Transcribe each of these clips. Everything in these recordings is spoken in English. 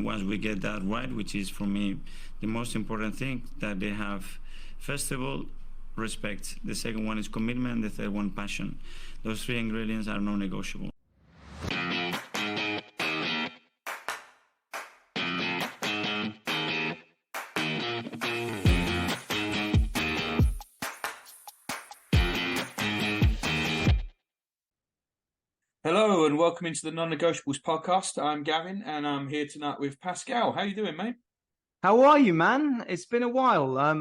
once we get that right, which is for me the most important thing, that they have, first of all, respect. The second one is commitment. The third one, passion. Those three ingredients are non-negotiable. Hello and welcome into the Non-Negotiables podcast. I'm Gavin and I'm here tonight with Pascal. How you doing, mate? How are you, man? It's been a while. I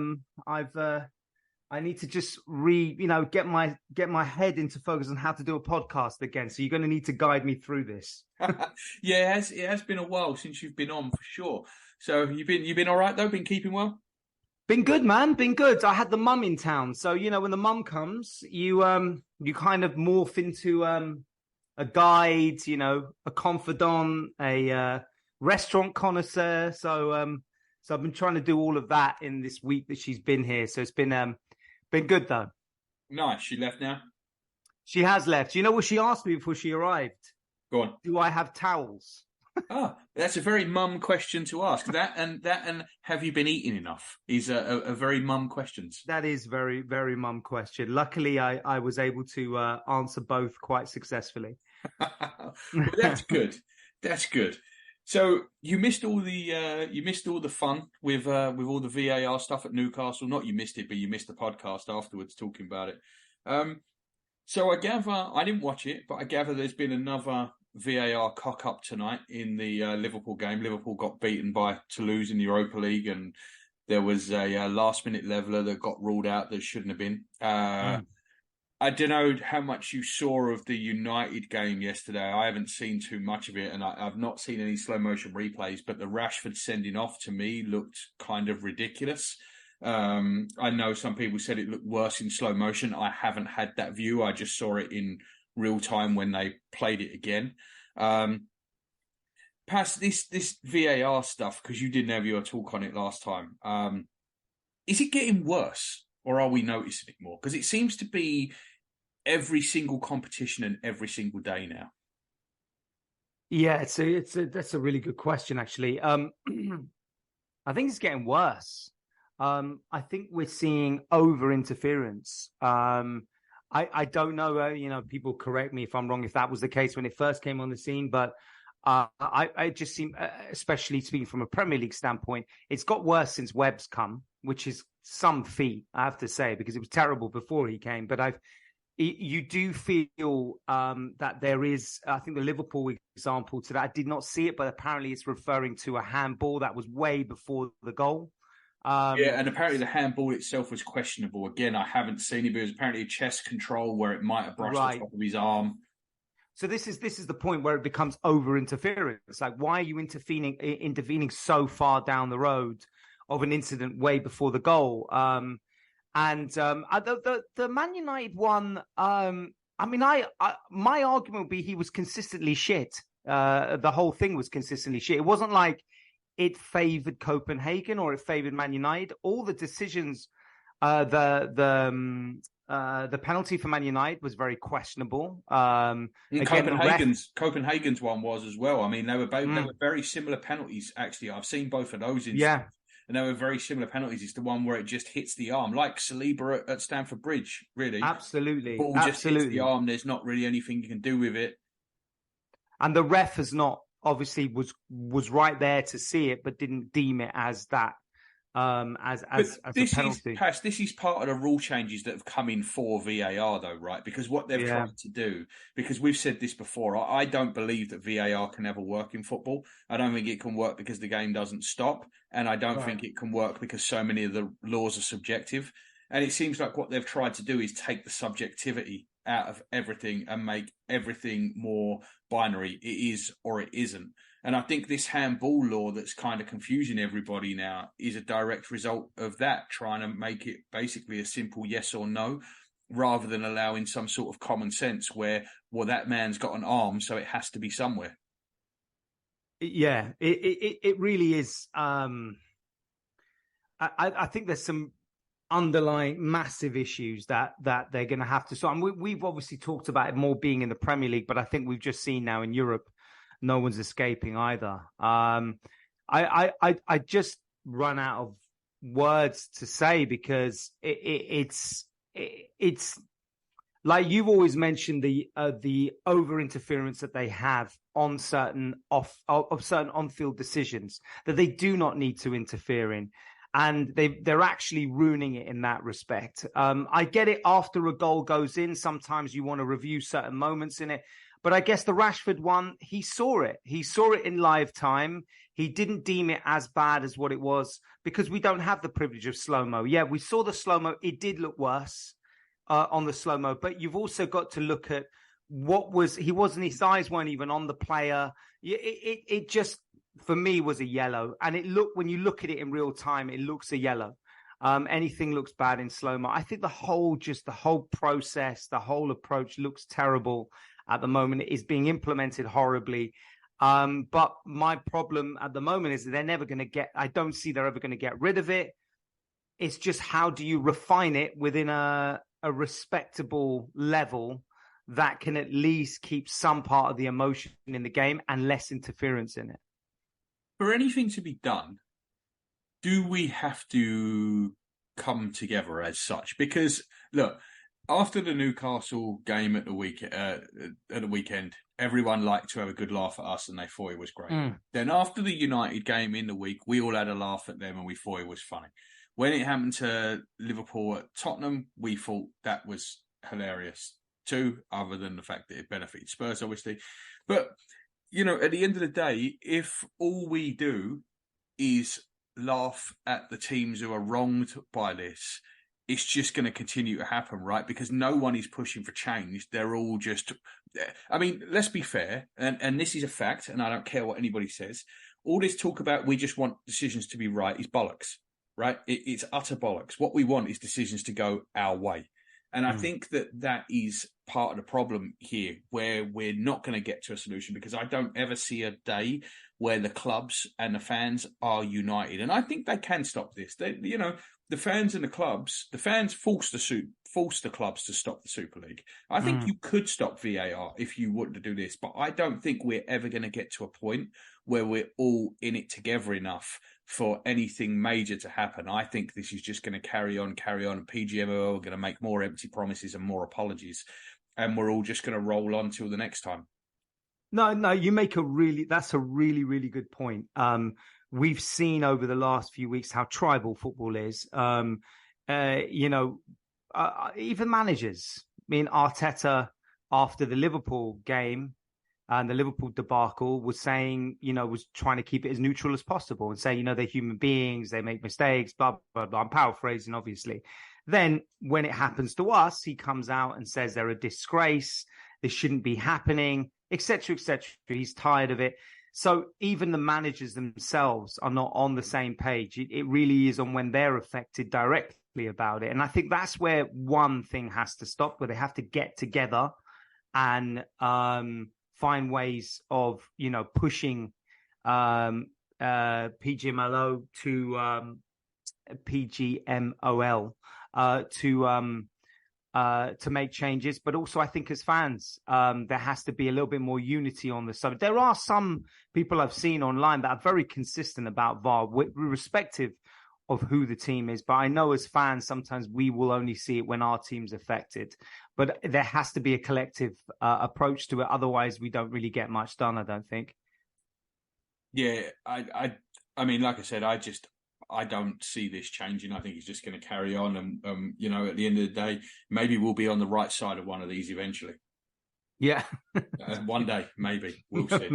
need to just get my head into focus on how to do a podcast again. So you're going to need to guide me through this. Yeah, it has been a while since you've been on for sure. So you've been all right though? Been keeping well? Been good, man. Been good. I had the mum in town, so when the mum comes, you kind of morph into a guide, a confidant, a restaurant connoisseur. So I've been trying to do all of that in this week that she's been here. So it's been good though. Nice. She left now? She has left. You know what she asked me before she arrived? Go on. Do I have towels? That's a very mum question to ask. That and have you been eating enough is a very mum question. That is very, very mum question. Luckily, I was able to answer both quite successfully. Well, that's good. That's good. So you missed all the fun with all the VAR stuff at Newcastle. Not you missed it, but you missed the podcast afterwards talking about it. So I gather I didn't watch it, but I gather there's been another VAR cock up tonight in the Liverpool game. Liverpool got beaten by Toulouse in the Europa League, and there was a last minute leveller that got ruled out that shouldn't have been. I don't know how much you saw of the United game yesterday. I haven't seen too much of it, and I've not seen any slow motion replays, but the Rashford sending off to me looked kind of ridiculous. I know some people said it looked worse in slow motion. I haven't had that view. I just saw it in real time when they played it again. Past this VAR stuff, because you didn't have your talk on it last time. Is it getting worse, or are we noticing it more? Because it seems to be every single competition and every single day now. Yeah, that's a really good question, actually. I think it's getting worse. I think we're seeing over interference. I don't know, people correct me if I'm wrong, if that was the case when it first came on the scene, but I just seem, especially speaking from a Premier League standpoint, it's got worse since Webb's come, which is some feat, I have to say, because it was terrible before he came. But you do feel that there is, I think the Liverpool example to that, I did not see it, but apparently it's referring to a handball that was way before the goal. Yeah, and apparently the handball itself was questionable. Again, I haven't seen it, but it was apparently a chest control where it might have brushed the top of his arm. So this is the point where it becomes over interference. Like, why are you intervening so far down the road of an incident way before the goal? The Man United one. My argument would be he was consistently shit. The whole thing was consistently shit. It wasn't like it favoured Copenhagen or it favoured Man United. All the decisions, the penalty for Man United was very questionable. Copenhagen's one was as well. I mean, they were very similar penalties. Actually, I've seen both of those. And they were very similar penalties. It's the one where it just hits the arm, like Saliba at Stamford Bridge. Really, absolutely. Ball just hits the arm. There's not really anything you can do with it. And the ref has not. Obviously was right there to see it, but didn't deem it as that as a penalty. This is part of the rule changes that have come in for VAR, though, right? Because what they've tried to do, because we've said this before, I don't believe that VAR can ever work in football. I don't think it can work because the game doesn't stop, and I don't think it can work because so many of the laws are subjective. And it seems like what they've tried to do is take the subjectivity out of everything and make everything more binary. It is or it isn't. And I think this handball law that's kind of confusing everybody now is a direct result of that, trying to make it basically a simple yes or no, rather than allowing some sort of common sense where, well, that man's got an arm, so it has to be somewhere. Yeah, it really is. I think there's some underlying massive issues that they're going to have to solve. And we've obviously talked about it more being in the Premier League, but I think we've just seen now in Europe, no one's escaping either. I just run out of words to say, because it's like you've always mentioned, the over interference that they have on certain certain on-field decisions that they do not need to interfere in, and they're actually ruining it in that respect. I get it, after a goal goes in, sometimes you want to review certain moments in it, but I guess the Rashford one, he saw it in live time. He didn't deem it as bad as what it was, because we don't have the privilege of slow-mo. Yeah, we saw the slow-mo. It did look worse on the slow-mo, but you've also got to look at his eyes weren't even on the player. It just, for me, was a yellow. And when you look at it in real time, it looks a yellow. Anything looks bad in slow-mo. I think the whole process, the whole approach looks terrible at the moment. It is being implemented horribly. But my problem at the moment is that I don't see they're ever going to get rid of it. It's just, how do you refine it within a respectable level that can at least keep some part of the emotion in the game and less interference in it? For anything to be done, do we have to come together as such? Because look, after the Newcastle game at the weekend, everyone liked to have a good laugh at us and they thought it was great. Then after the United game in the week, we all had a laugh at them and we thought it was funny. When it happened to Liverpool at Tottenham, we thought that was hilarious too, other than the fact that it benefited Spurs, obviously. But, at the end of the day, if all we do is laugh at the teams who are wronged by this, it's just going to continue to happen, right? Because no one is pushing for change. They're all just... I mean, let's be fair, and this is a fact, and I don't care what anybody says. All this talk about we just want decisions to be right is bollocks, right? It's utter bollocks. What we want is decisions to go our way. And I think that is part of the problem here, where we're not going to get to a solution, because I don't ever see a day where the clubs and the fans are united. And I think they can stop this. The fans and the clubs, the fans force the clubs to stop the Super League. I think you could stop VAR if you wanted to do this, but I don't think we're ever going to get to a point where we're all in it together enough for anything major to happen. I think this is just going to carry on, and PGMOL are going to make more empty promises and more apologies, and we're all just going to roll on till the next time. No, you make that's a really, really good point. We've seen over the last few weeks how tribal football is. Even managers. I mean, Arteta, after the Liverpool game and the Liverpool debacle, was saying, was trying to keep it as neutral as possible and say, they're human beings, they make mistakes, blah, blah, blah. I'm paraphrasing, obviously. Then when it happens to us, he comes out and says they're a disgrace, this shouldn't be happening, etc., etc. He's tired of it. So even the managers themselves are not on the same page. It really is on when they're affected directly about it. And I think that's where one thing has to stop, where they have to get together and find ways of, pushing PGMOL to PGMOL to make changes. But also, I think as fans, there has to be a little bit more unity on the subject. There are some people I've seen online that are very consistent about VAR, irrespective of who the team is. But I know as fans, sometimes we will only see it when our team's affected. But there has to be a collective approach to it. Otherwise, we don't really get much done, I don't think. Yeah, I mean, like I said, I don't see this changing. I think it's just going to carry on. And, at the end of the day, maybe we'll be on the right side of one of these eventually. Yeah. One day, maybe. We'll see.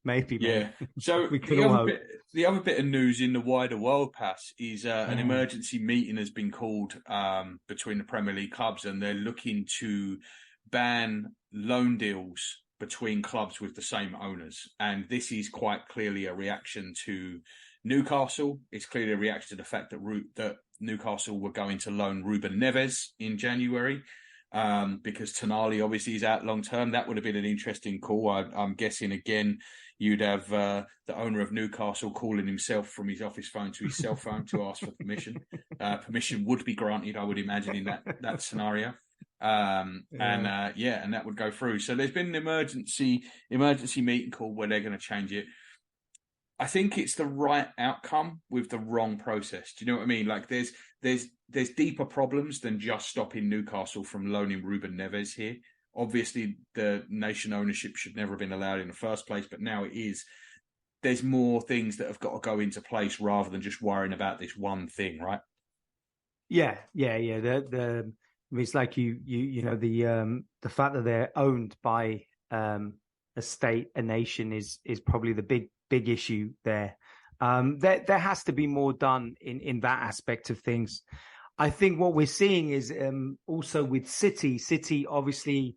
Maybe. Yeah. So the other bit of news in the wider world, Pass, is an emergency meeting has been called between the Premier League clubs, and they're looking to ban loan deals between clubs with the same owners. And this is quite clearly a reaction to Newcastle. It's clearly a reaction to the fact that Newcastle were going to loan Ruben Neves in January. Because Tonali obviously is out long term. That would have been an interesting call. I'm guessing again you'd have the owner of Newcastle calling himself from his office phone to his cell phone to ask for permission. Permission would be granted, I would imagine, in that scenario. And that would go through. So there's been an emergency meeting call where they're going to change it. I think it's the right outcome with the wrong process. Do you know what I mean? Like there's deeper problems than just stopping Newcastle from loaning Ruben Neves here. Obviously, the nation ownership should never have been allowed in the first place, but now it is. There's more things that have got to go into place rather than just worrying about this one thing, right? Yeah. It's like you know the fact that they're owned by a state, a nation is probably the big issue there. There has to be more done in that aspect of things. I think what we're seeing is also with City. City obviously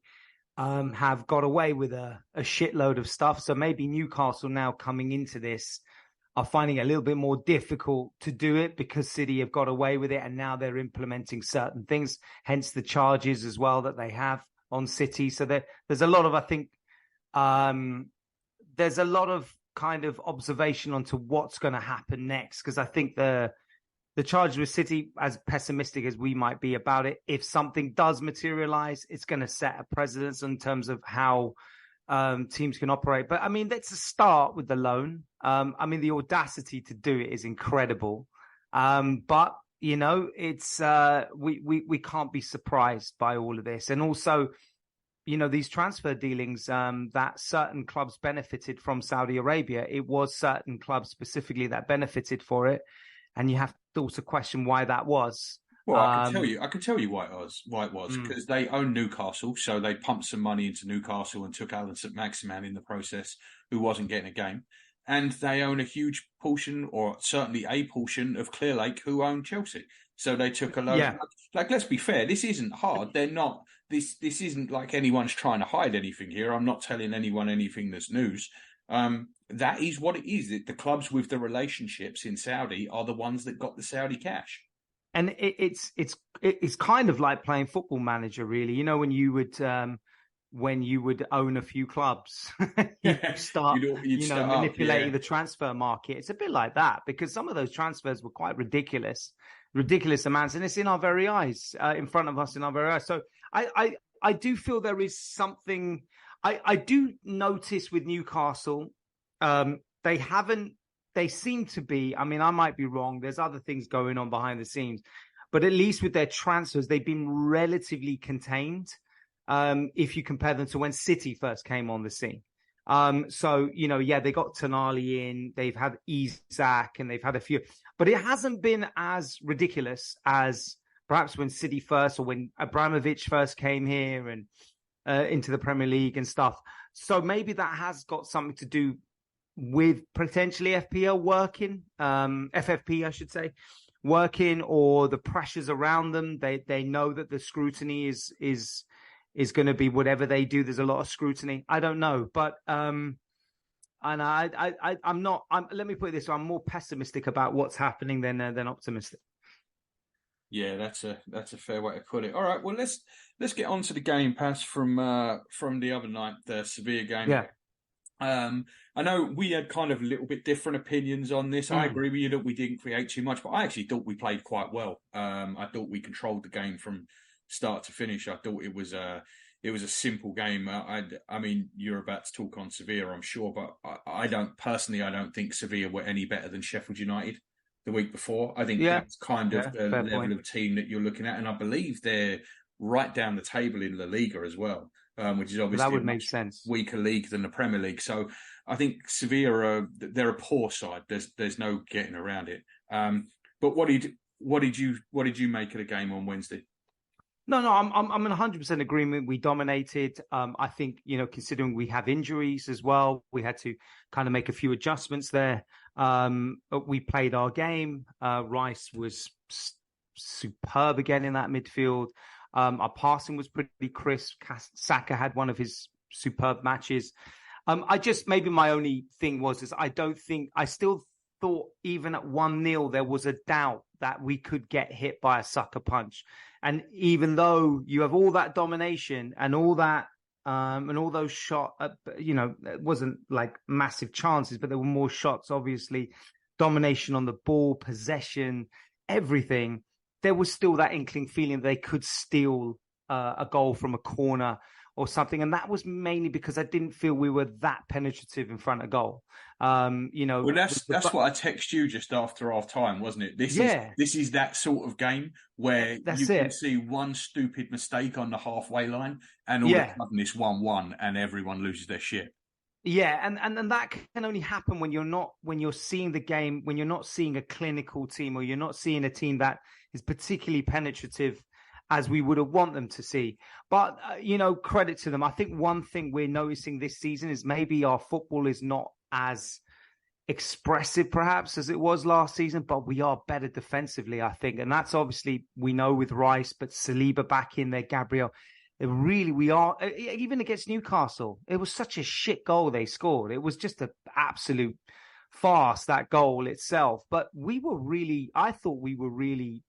have got away with a shitload of stuff. So maybe Newcastle now coming into this are finding it a little bit more difficult to do it because City have got away with it and now they're implementing certain things, hence the charges as well that they have on City. So there's a lot of, I think, there's a lot of kind of observation onto what's going to happen next, because I think the charges with City, as pessimistic as we might be about it, if something does materialize, it's going to set a precedence in terms of how teams can operate. But I mean, that's a start with the loan. I mean, the audacity to do it is incredible. But you know, it's we can't be surprised by all of this. And also, you know, these transfer dealings that certain clubs benefited from Saudi Arabia. It was certain clubs specifically that benefited for it, and you have to also question why that was. Well, I can tell you why it was because they own Newcastle, so they pumped some money into Newcastle and took Alan St. Maximin in the process, who wasn't getting a game, and they own a huge portion, or certainly a portion, of Clearlake, who own Chelsea. So they took a load. Yeah. Like, let's be fair, this isn't hard. They're not. This isn't like anyone's trying to hide anything here. I'm not telling anyone anything that's news. That is what it is. The clubs with the relationships in Saudi are the ones that got the Saudi cash. And it's kind of like playing Football Manager, really. You know, when you would own a few clubs, you start manipulating the transfer market. It's a bit like that, because some of those transfers were quite ridiculous amounts, and it's in our very eyes, in front of us, in our very eyes. So I do feel there is something. I do notice with Newcastle, they seem to be, I mean, I might be wrong. There's other things going on behind the scenes, but at least with their transfers, they've been relatively contained. If you compare them to when City first came on the scene. So, you know, yeah, they got Tonali in, they've had Isak, and they've had a few, but it hasn't been as ridiculous as perhaps when City first, or when Abramovich first came here and into the Premier League and stuff. So maybe that has got something to do with potentially FPL working, FFP, I should say, working, or the pressures around them. They know that the scrutiny is going to be whatever they do. There's a lot of scrutiny. I don't know, but and I'm not. Let me put it this way: I'm more pessimistic about what's happening than optimistic. Yeah, that's a fair way to put it. All right, well let's get on to the game pass from the other night, the Sevilla game. Yeah. I know we had kind of a little bit different opinions on this. I agree with you that we didn't create too much, but I actually thought we played quite well. I thought we controlled the game from start to finish. I thought it was a simple game. I mean, you're about to talk on Sevilla, I'm sure, but I don't think Sevilla were any better than Sheffield United the week before. I think that's kind of the level of team that you're looking at, and I believe they're right down the table in La Liga as well. Which is obviously that would make sense. Weaker league than the Premier League. So I think Sevilla they're a poor side. There's no getting around it. But what did you make of the game on Wednesday? No, I'm in 100% agreement. We dominated. I think, you know, considering we have injuries as well, we had to kind of make a few adjustments there. But we played our game. Rice was superb again in that midfield. Our passing was pretty crisp. Saka had one of his superb matches. Maybe my only thing was I still thought even at 1-0, there was a doubt that we could get hit by a sucker punch. And even though you have all that domination and all that, and all those shots, you know, it wasn't like massive chances, but there were more shots, obviously, domination on the ball, possession, everything. There was still that inkling feeling they could steal a goal from a corner or something. And that was mainly because I didn't feel we were that penetrative in front of goal. Well, that's what I texted you just after half time, wasn't it? This is that sort of game where you can see one stupid mistake on the halfway line, and all of a sudden it's 1-1, and everyone loses their shit. Yeah, and that can only happen when you're seeing the game, when you're not seeing a clinical team, or you're not seeing a team that is particularly penetrative as we would have want them to see. But, credit to them. I think one thing we're noticing this season is maybe our football is not as expressive perhaps as it was last season, but we are better defensively, I think. And that's obviously, we know with Rice, but Saliba back in there, Gabriel. We are, even against Newcastle, it was such a shit goal they scored. It was just an absolute farce, that goal itself. But I thought we were really,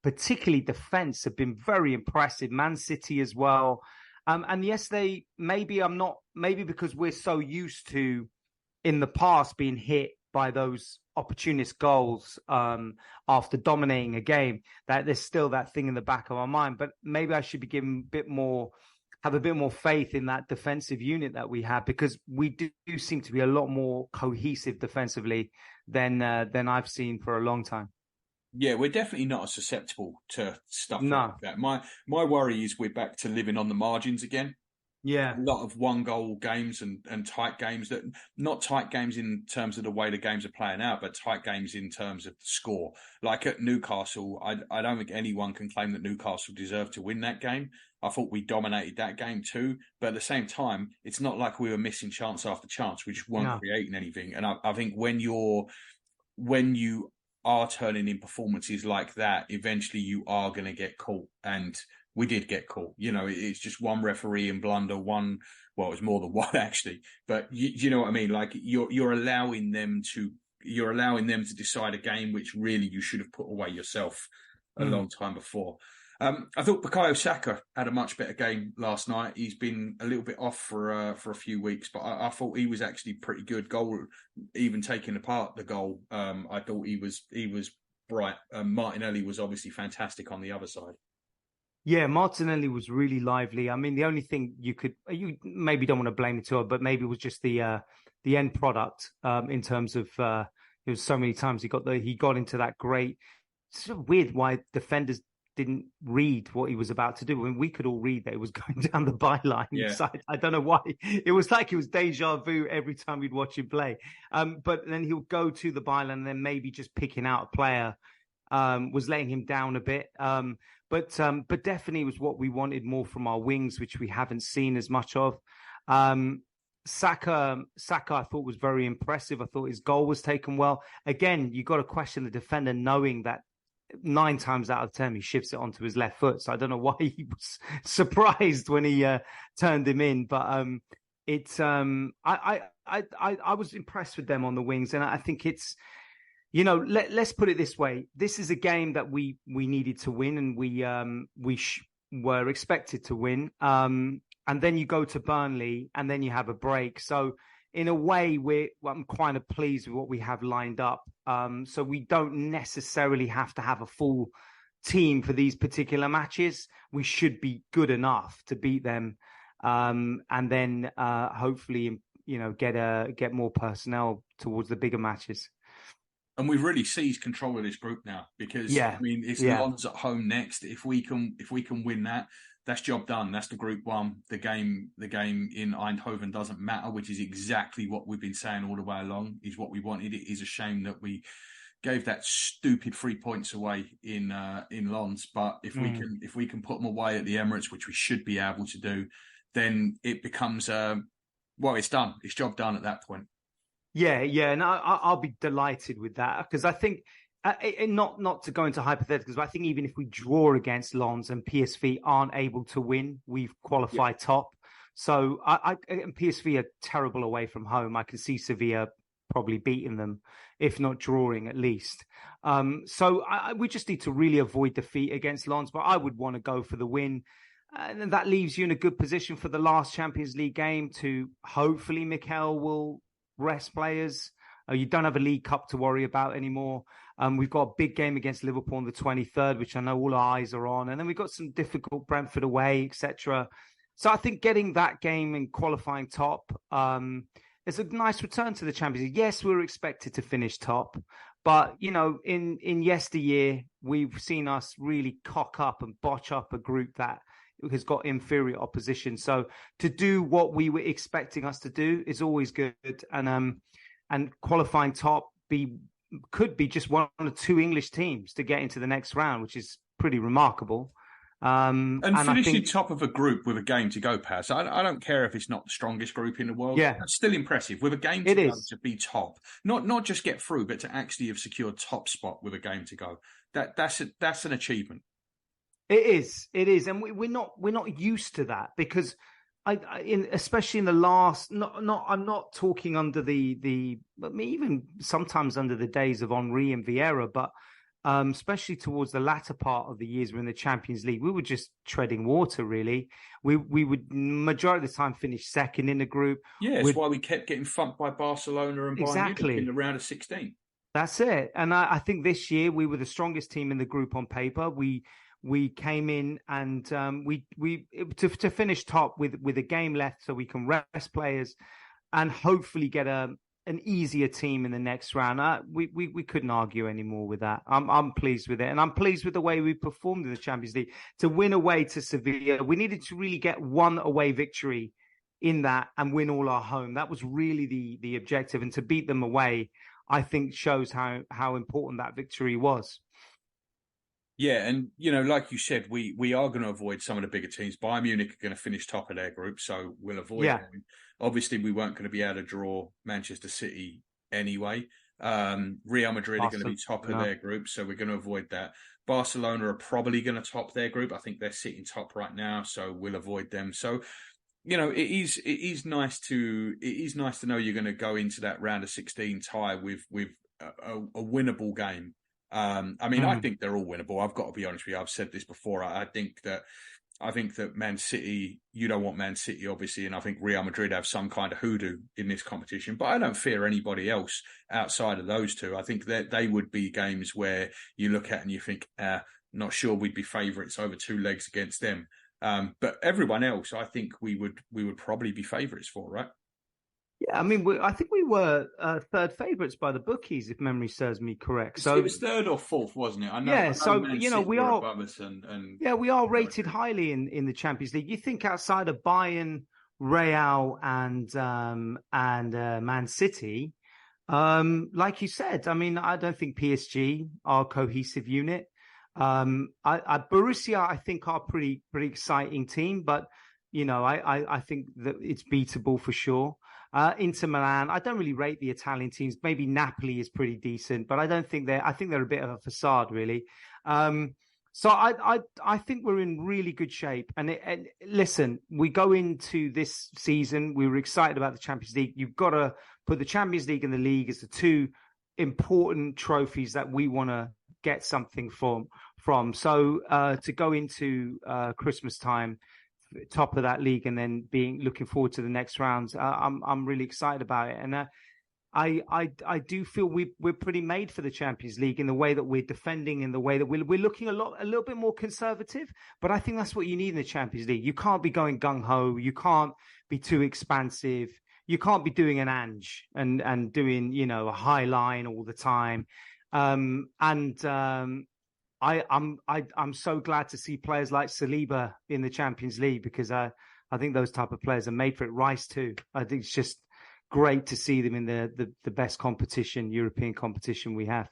particularly defense, have been very impressive. Man City as well. And yes, maybe because we're so used to, in the past, being hit by those opportunist goals after dominating a game, that there's still that thing in the back of our mind. But maybe I should be given have a bit more faith in that defensive unit that we have, because we do seem to be a lot more cohesive defensively than I've seen for a long time. Yeah, we're definitely not as susceptible to stuff like that. My worry is we're back to living on the margins again. Yeah, a lot of one-goal games and tight games, that not tight games in terms of the way the games are playing out, but tight games in terms of the score. Like at Newcastle, I don't think anyone can claim that Newcastle deserved to win that game. I thought we dominated that game too, but at the same time, it's not like we were missing chance after chance. We just weren't creating anything. And I think when you are turning in performances like that, eventually you are going to get caught. And we did get caught. It's just one referee and blunder. It was more than one actually. But you know what I mean? Like you're allowing them to decide a game which really you should have put away yourself a long time before. I thought Bukayo Saka had a much better game last night. He's been a little bit off for a few weeks, but I thought he was actually pretty good. Goal, even taking apart the goal, I thought he was bright. Martinelli was obviously fantastic on the other side. Yeah, Martinelli was really lively. I mean, the only thing you maybe don't want to blame it to her, but maybe it was just the end product in terms of it was so many times he got into that great. It's so weird why defenders didn't read what he was about to do. I mean, we could all read that it was going down the byline. Yeah. So I don't know why. It was like it was deja vu every time we'd watch him play. But then he'll go to the byline and then maybe just picking out a player was letting him down a bit. But definitely was what we wanted more from our wings, which we haven't seen as much of. Saka, I thought was very impressive. I thought his goal was taken well. Again, you got to question the defender, knowing that 9 times out of 10 he shifts it onto his left foot. So I don't know why he was surprised when he turned him in. But I was impressed with them on the wings, and I think it's. Let's put it this way. This is a game that we needed to win, and we were expected to win. And then you go to Burnley, and then you have a break. So in a way, I'm kind of pleased with what we have lined up. So we don't necessarily have to have a full team for these particular matches. We should be good enough to beat them, and then hopefully, get more personnel towards the bigger matches. And we've really seized control of this group now, because I mean, it's Lons at home next. If we can win that, that's job done. That's the group one. The game in Eindhoven doesn't matter, which is exactly what we've been saying all the way along. Is what we wanted. It is a shame that we gave that stupid 3 points away in Lons. But if we can put them away at the Emirates, which we should be able to do, then it becomes it's done. It's job done at that point. Yeah, and I'll be delighted with that, because I think, not to go into hypotheticals, but I think even if we draw against Lons and PSV aren't able to win, we've qualified top. So and PSV are terrible away from home. I can see Sevilla probably beating them, if not drawing at least. So we just need to really avoid defeat against Lons, but I would want to go for the win. And that leaves you in a good position for the last Champions League game to hopefully Mikel will rest players. You don't have a League Cup to worry about anymore. We've got a big game against Liverpool on the 23rd, which I know all our eyes are on. And then we've got some difficult Brentford away, etc. So I think getting that game and qualifying top is a nice return to the Champions League. Yes, we were expected to finish top, but in yesteryear, we've seen us really cock up and botch up a group that has got inferior opposition. So to do what we were expecting us to do is always good, and qualifying top could be just one or two English teams to get into the next round, which is pretty remarkable. And finishing top of a group with a game to go, Paz. I don't care if it's not the strongest group in the world. Yeah, that's still impressive with a game to go to be top. Not just get through, but to actually have secured top spot with a game to go. That's an achievement. It is, and we're not used to that because especially in the last. I'm not talking under even sometimes under the days of Henry and Vieira, but. Especially towards the latter part of the years we're in the Champions League, we were just treading water, really. We would majority of the time finish second in the group. Yeah, that's why we kept getting thumped by Barcelona and Bayern Munich in the round of 16. That's it. And I think this year we were the strongest team in the group on paper. We came in and to finish top with a game left so we can rest players and hopefully get an easier team in the next round. We couldn't argue anymore with that. I'm pleased with it. And I'm pleased with the way we performed in the Champions League. To win away to Sevilla, we needed to really get one away victory in that and win all our home. That was really the objective. And to beat them away, I think shows how important that victory was. Yeah, and like you said, we are going to avoid some of the bigger teams. Bayern Munich are going to finish top of their group, so we'll avoid them. Obviously, we weren't going to be able to draw Manchester City anyway. Real Madrid are going to be top of their group, so we're going to avoid that. Barcelona are probably going to top their group. I think they're sitting top right now, so we'll avoid them. So, it is nice to know you're going to go into that round of 16 tie with a winnable game. I think they're all winnable. I've got to be honest with you. I've said this before. I think that Man City, you don't want Man City, obviously, and I think Real Madrid have some kind of hoodoo in this competition. But I don't fear anybody else outside of those two. I think that they would be games where you look at and you think, not sure we'd be favourites over two legs against them. But everyone else, I think we would probably be favourites for, right? Yeah, I think we were third favourites by the bookies, if memory serves me correct. So it was third or fourth, wasn't it? I know. Yeah, so we are above us and we are rated highly in the Champions League. You think outside of Bayern, Real, and Man City, like you said, I don't think PSG are a cohesive unit. Borussia, I think, are pretty exciting team, but I think that it's beatable for sure. Inter Milan, I don't really rate the Italian teams. Maybe Napoli is pretty decent, but I think they're a bit of a facade, really. So I think we're in really good shape. And listen, we go into this season, we were excited about the Champions League. You've got to put the Champions League and the league as the two important trophies that we want to get something from. So to go into Christmas time, top of that league, and then looking forward to the next rounds. I'm really excited about it, and I do feel we're pretty made for the Champions League in the way that we're defending, in the way that we're looking a little bit more conservative. But I think that's what you need in the Champions League. You can't be going gung ho. You can't be too expansive. You can't be doing an Ange and doing a high line all the time. I'm so glad to see players like Saliba in the Champions League because I think those type of players are made for it. Rice too. I think it's just great to see them in the best European competition we have.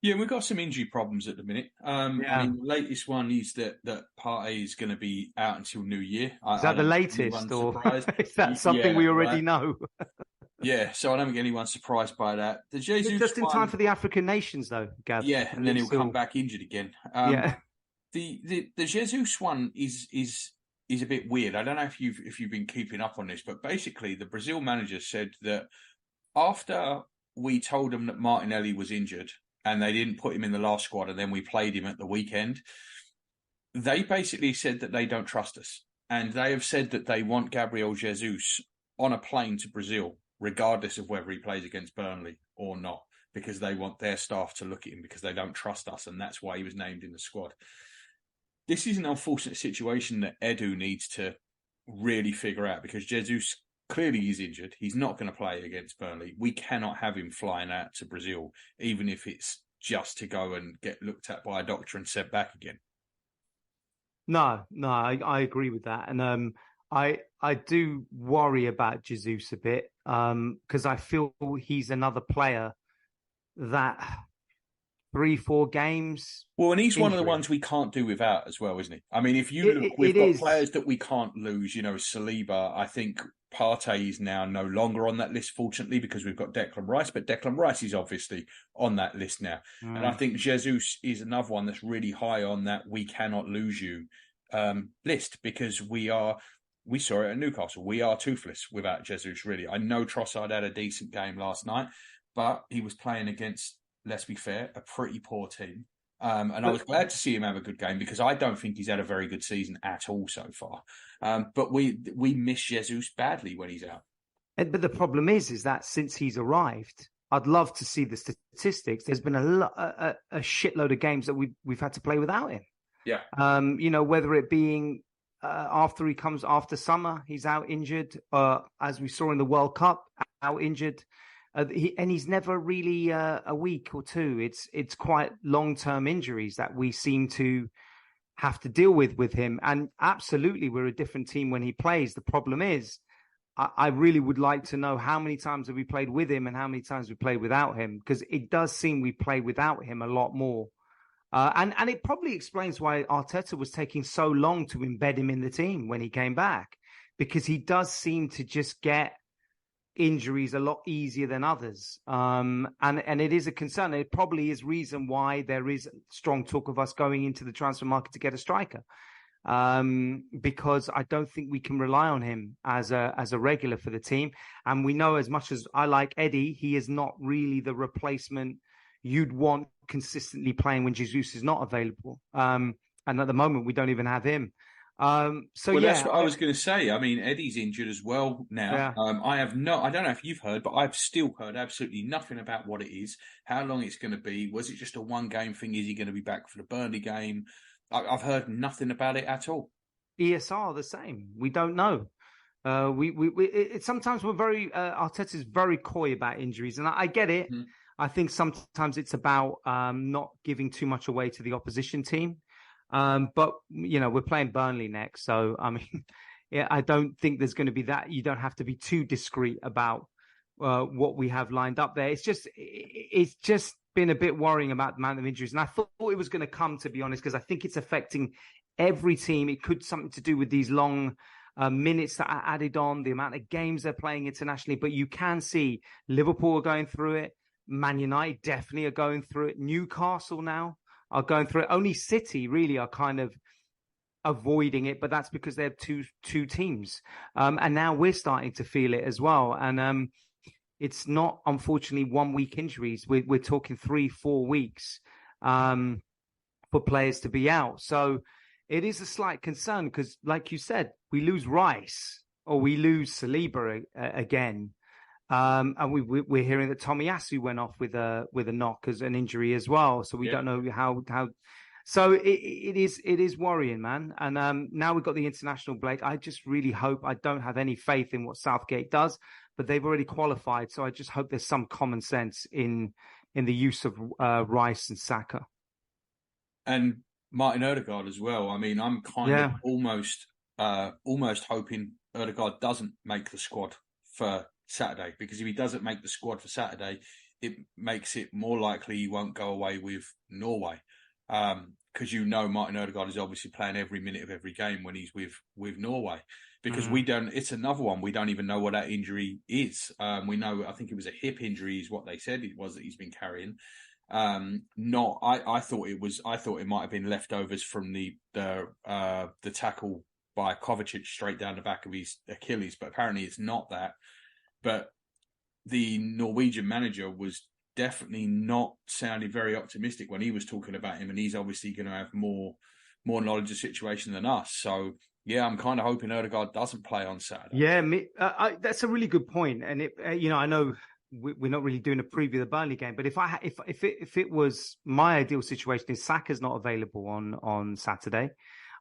Yeah, we've got some injury problems at the minute. The latest one is that Partey is going to be out until New Year. Is that the latest, or is that something we already know? Yeah, so I don't think anyone's surprised by that. The Jesus just in time for the African nations, though, Gav. Yeah, and then he'll come back injured again. The Jesus one is a bit weird. I don't know if you've been keeping up on this, but basically the Brazil manager said that after we told them that Martinelli was injured and they didn't put him in the last squad, and then we played him at the weekend, they basically said that they don't trust us, and they have said that they want Gabriel Jesus on a plane to Brazil, regardless of whether he plays against Burnley or not, because they want their staff to look at him because they don't trust us, and that's why he was named in the squad. This is an unfortunate situation that Edu needs to really figure out, because Jesus clearly is injured. He's not going to play against Burnley. We cannot have him flying out to Brazil, even if it's just to go and get looked at by a doctor and sent back again. No, I agree with that. And I do worry about Jesus a bit because I feel he's another player that 3-4 games. Well, and he's injury. one of the ones we can't do without as well, isn't he? I mean, if you look, we've got players that we can't lose. You know, Saliba, I think Partey is now no longer on that list, fortunately, because we've got Declan Rice, but Declan Rice is obviously on that list now. And I think Jesus is another one that's really high on that we cannot lose you list, because we saw it at Newcastle. We are toothless without Jesus, really. I know Trossard had a decent game last night, but he was playing against, let's be fair, a pretty poor team. And I was glad to see him have a good game, because I don't think he's had a very good season at all so far. But we miss Jesus badly when he's out. But the problem is that since he's arrived, I'd love to see the statistics. There's been a shitload of games that we've had to play without him. Yeah. You know, whether it being after he comes after summer, he's out injured, as we saw in the World Cup, out injured. He's never really a week or two. It's quite long-term injuries that we seem to have to deal with him. And absolutely, we're a different team when he plays. The problem is, I really would like to know how many times have we played with him and how many times we played without him, because it does seem we play without him a lot more. And it probably explains why Arteta was taking so long to embed him in the team when he came back, because he does seem to just get injuries a lot easier than others. And it is a concern. It probably is reason why there is strong talk of us going into the transfer market to get a striker. Because I don't think we can rely on him as a regular for the team. And we know, as much as I like Eddie, he is not really the replacement you'd want consistently playing when Jesus is not available. And at the moment, we don't even have him. That's what I was going to say. I mean, Eddie's injured as well now. Yeah. I don't know if you've heard, but I've still heard absolutely nothing about what it is, how long it's going to be. Was it just a one-game thing? Is he going to be back for the Burnley game? I've heard nothing about it at all. ESR the same. We don't know. Sometimes we're very Arteta's very coy about injuries, and I get it. Mm-hmm. I think sometimes it's about not giving too much away to the opposition team. But, you know, we're playing Burnley next. So, I mean, I don't think there's going to be that. You don't have to be too discreet about what we have lined up there. It's just been a bit worrying about the amount of injuries. And I thought it was going to come, to be honest, because I think it's affecting every team. It could something to do with these long minutes that are added on, the amount of games they're playing internationally. But you can see Liverpool are going through it. Man United definitely are going through it. Newcastle now are going through it. Only City really are kind of avoiding it, but that's because they have two teams. And now we're starting to feel it as well. And it's not, unfortunately, 1 week injuries. We're talking 3-4 weeks for players to be out. So it is a slight concern because, like you said, we lose Rice or we lose Saliba again. And we're hearing that Tomiyasu went off with a knock as an injury as well. So we don't know how. So it is worrying, man. And now we've got the international break. I just really hope. I don't have any faith in what Southgate does, but they've already qualified. So I just hope there's some common sense in the use of Rice and Saka and Martin Ødegaard as well. I mean, I'm kind of almost hoping Ødegaard doesn't make the squad for Saturday, because if he doesn't make the squad for Saturday, it makes it more likely he won't go away with Norway. Because Martin Ødegaard is obviously playing every minute of every game when he's with Norway. Because we don't. It's another one we don't even know what that injury is. We know. I think it was a hip injury, is what they said it was that he's been carrying. I thought it was. I thought it might have been leftovers from the tackle by Kovacic straight down the back of his Achilles, but apparently it's not that. But the Norwegian manager was definitely not sounding very optimistic when he was talking about him, and he's obviously going to have more knowledge of the situation than us. So yeah, I'm kind of hoping Ødegaard doesn't play on Saturday. Yeah, that's a really good point. And I know we're not really doing a preview of the Burnley game, but if it was my ideal situation, is Saka's not available on Saturday,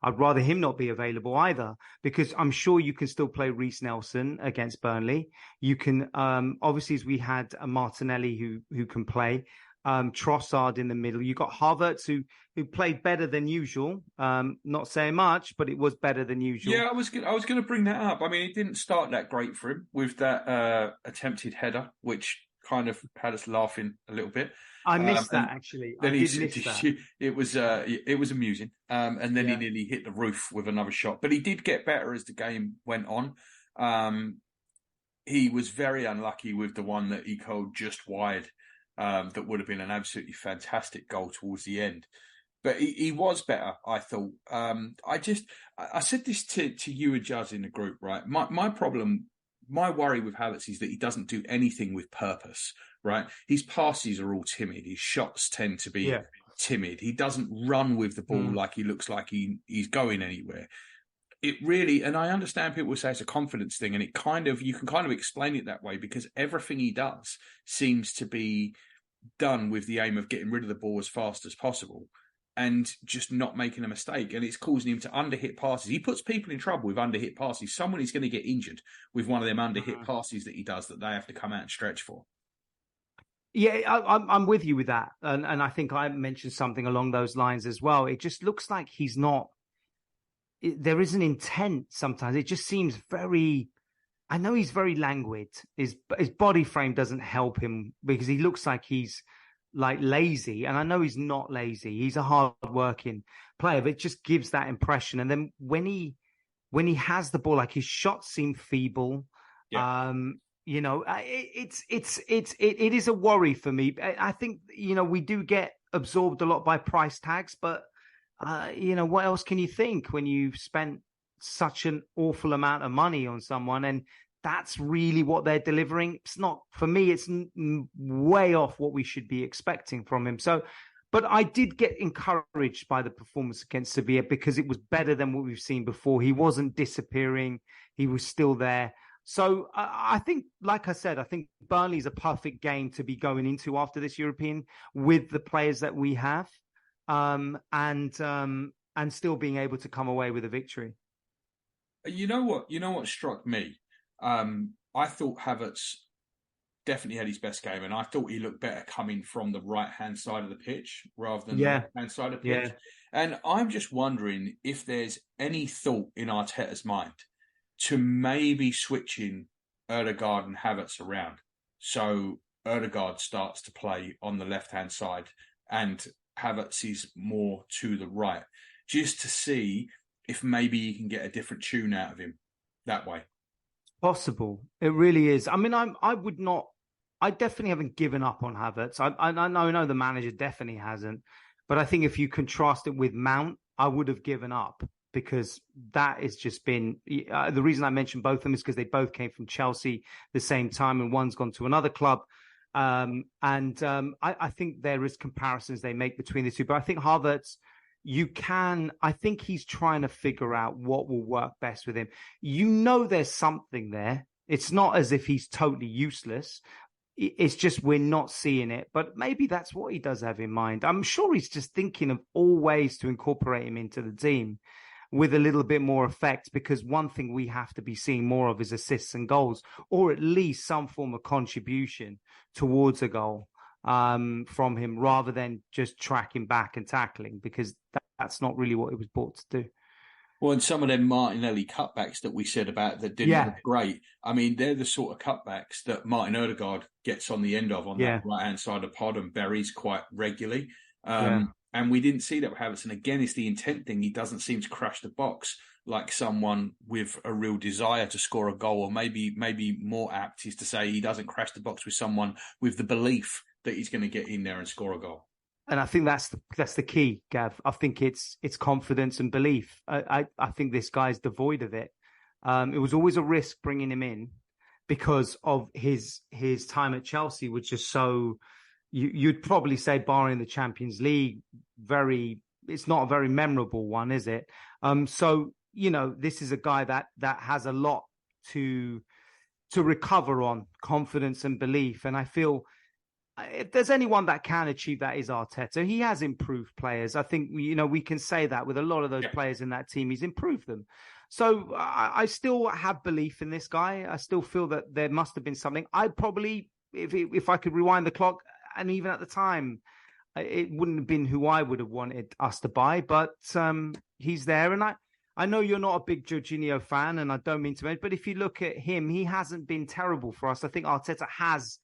I'd rather him not be available either, because I'm sure you can still play Reece Nelson against Burnley. You can, obviously, as we had a Martinelli who can play, Trossard in the middle. You got Havertz who played better than usual. Not saying much, but it was better than usual. Yeah, I was going to bring that up. I mean, it didn't start that great for him with that attempted header, which kind of had us laughing a little bit. I missed that, actually. I did miss that. It was amusing. And then he nearly hit the roof with another shot. But he did get better as the game went on. He was very unlucky with the one that he called just wide. That would have been an absolutely fantastic goal towards the end. But he was better, I thought. I said this to you and Jazz in the group, right? My worry with Havertz is that he doesn't do anything with purpose, right? His passes are all timid. His shots tend to be timid. He doesn't run with the ball like he looks like he's going anywhere. It really, and I understand people say it's a confidence thing, and you can kind of explain it that way because everything he does seems to be done with the aim of getting rid of the ball as fast as possible and just not making a mistake. And it's causing him to underhit passes. He puts people in trouble with underhit passes. Someone is going to get injured with one of them underhit passes that he does that they have to come out and stretch for. Yeah, I'm with you with that. And I think I mentioned something along those lines as well. It just looks like he's not, there is an intent sometimes. It just seems very, I know he's very languid. His body frame doesn't help him because he looks like he's like lazy. And I know he's not lazy. He's a hard-working player, but it just gives that impression. And then when he has the ball, like his shots seem feeble. Yeah. It is a worry for me. I think, we do get absorbed a lot by price tags, but what else can you think when you've spent such an awful amount of money on someone and that's really what they're delivering? It's not, for me, it's way off what we should be expecting from him. So, but I did get encouraged by the performance against Sevilla because it was better than what we've seen before. He wasn't disappearing. He was still there. So I think, like I said, I think Burnley's a perfect game to be going into after this European with the players that we have. And still being able to come away with a victory. You know what struck me? I thought Havertz definitely had his best game, and I thought he looked better coming from the right-hand side of the pitch rather than the left-hand side of the pitch. And I'm just wondering if there's any thought in Arteta's mind to maybe switching Ødegaard and Havertz around. So Ødegaard starts to play on the left-hand side and Havertz is more to the right, just to see if maybe you can get a different tune out of him that way. Possible. It really is. I mean, I definitely haven't given up on Havertz. I know the manager definitely hasn't, but I think if you contrast it with Mount, I would have given up because that has just been, the reason I mentioned both of them is because they both came from Chelsea the same time and one's gone to another club. I think there is comparisons they make between the two, but I think Havertz, I think he's trying to figure out what will work best with him. There's something there. It's not as if he's totally useless. It's just we're not seeing it, but maybe that's what he does have in mind. I'm sure he's just thinking of all ways to incorporate him into the team with a little bit more effect, because one thing we have to be seeing more of is assists and goals, or at least some form of contribution towards a goal from him, rather than just tracking back and tackling, because that's not really what he was brought to do. Well, and some of them Martinelli cutbacks that we said about that didn't look great. I mean, they're the sort of cutbacks that Martin Ødegaard gets on the end of on that right-hand side of pod and buries quite regularly. And we didn't see that with Havertz. And again, it's the intent thing. He doesn't seem to crash the box like someone with a real desire to score a goal, or maybe more apt is to say he doesn't crash the box with someone with the belief that he's going to get in there and score a goal. And I think that's the key, Gav. I think it's confidence and belief. I think this guy's devoid of it. It was always a risk bringing him in because of his time at Chelsea, which is so, you'd probably say, barring the Champions League, it's not a very memorable one, is it? So, this is a guy that has a lot to recover on, confidence and belief. And I feel if there's anyone that can achieve that is Arteta. He has improved players. I think, we can say that with a lot of those players in that team, he's improved them. So I still have belief in this guy. I still feel that there must have been something. I probably, if I could rewind the clock, and even at the time, it wouldn't have been who I would have wanted us to buy, but he's there. And I know you're not a big Jorginho fan, and I don't mean to, but if you look at him, he hasn't been terrible for us. I think Arteta has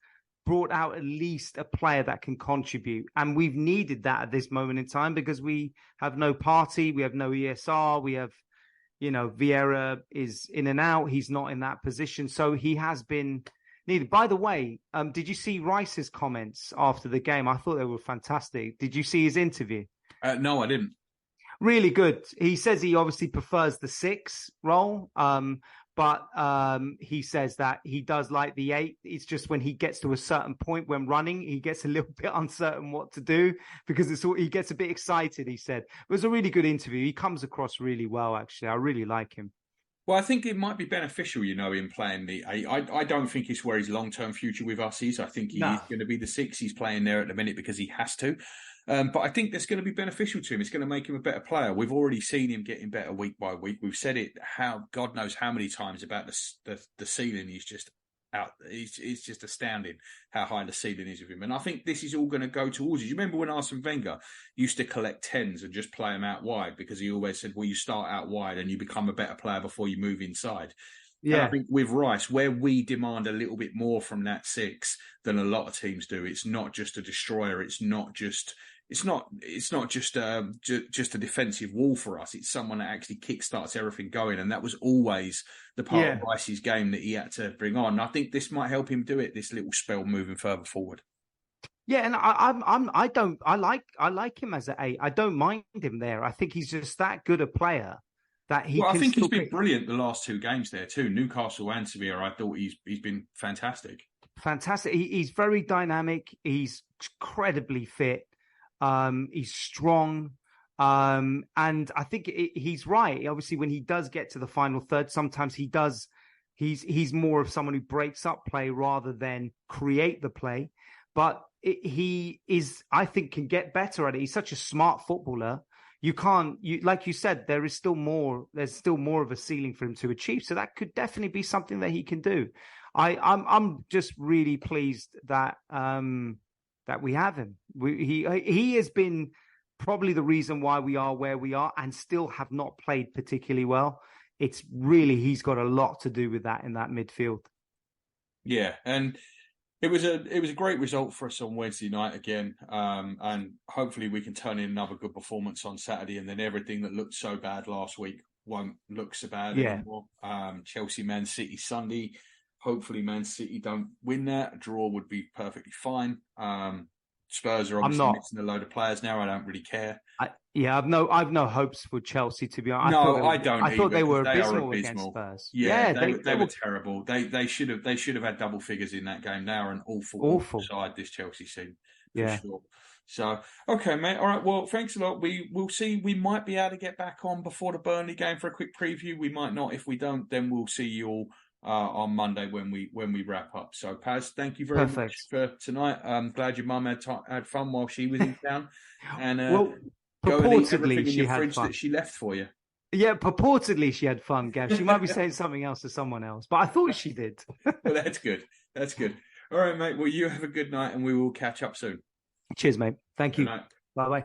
brought out at least a player that can contribute. And we've needed that at this moment in time because we have no Partey, we have no ESR, we have, Vieira is in and out. He's not in that position. So he has been needed. By the way, did you see Rice's comments after the game? I thought they were fantastic. Did you see his interview? No, I didn't. Really good. He says he obviously prefers the 6 role, but he says that he does like the 8. It's just when he gets to a certain point when running, he gets a little bit uncertain what to do because he gets a bit excited, he said. It was a really good interview. He comes across really well, actually. I really like him. Well, I think it might be beneficial, in playing the 8. I don't think it's where his long-term future with us is. I think he is going to be the 6. He's playing there at the minute because he has to. But I think that's going to be beneficial to him. It's going to make him a better player. We've already seen him getting better week by week. We've said it God knows how many times about the ceiling. He's just out. It's just astounding how high the ceiling is with him. And I think this is all going to go towards it. You remember when Arsene Wenger used to collect 10s and just play them out wide because he always said, well, you start out wide and you become a better player before you move inside. Yeah. And I think with Rice, where we demand a little bit more from that 6 than a lot of teams do, it's not just a destroyer. It's not just a defensive wall for us. It's someone that actually kickstarts everything going, and that was always the part of Rice's game that he had to bring on. And I think this might help him do it. This little spell moving further forward. Yeah, and I like him as an 8. I don't mind him there. I think he's just that good a player that he. Well, I think he's been brilliant the last 2 games there too. Newcastle and Sevilla. I thought he's been fantastic. Fantastic. He's very dynamic. He's incredibly fit. He's strong. And I think he's right. Obviously, when he does get to the final third, sometimes he's more of someone who breaks up play rather than create the play. But he is, I think, can get better at it. He's such a smart footballer. Like you said, there's still more of a ceiling for him to achieve. So that could definitely be something that he can do. I'm just really pleased that we have him. He has been probably the reason why we are where we are and still have not played particularly well. It's really, he's got a lot to do with that in that midfield. Yeah, and it was a great result for us on Wednesday night again, and hopefully we can turn in another good performance on Saturday, and then everything that looked so bad last week won't look so bad anymore. Chelsea, Man City Sunday. Hopefully, Man City don't win that. A draw would be perfectly fine. Spurs are obviously missing a load of players now. I don't really care. I've no hopes for Chelsea, to be honest. I don't. I thought they were abysmal against Spurs. Yeah, they were terrible. They should have had double figures in that game. They are an awful side, this Chelsea team, for sure. So, okay, mate. All right. Well, thanks a lot. We'll see. We might be able to get back on before the Burnley game for a quick preview. We might not. If we don't, then we'll see you all on Monday when we wrap up. So, Paz, thank you very much for tonight. I'm glad your mum had fun while she was in town. And go and eat everything in your fridge that she left for you. Yeah, purportedly she had fun, Gav. She might be saying something else to someone else, but I thought she did. Well, that's good. That's good. All right, mate. Well, you have a good night, and we will catch up soon. Cheers, mate. Thank you. Bye-bye.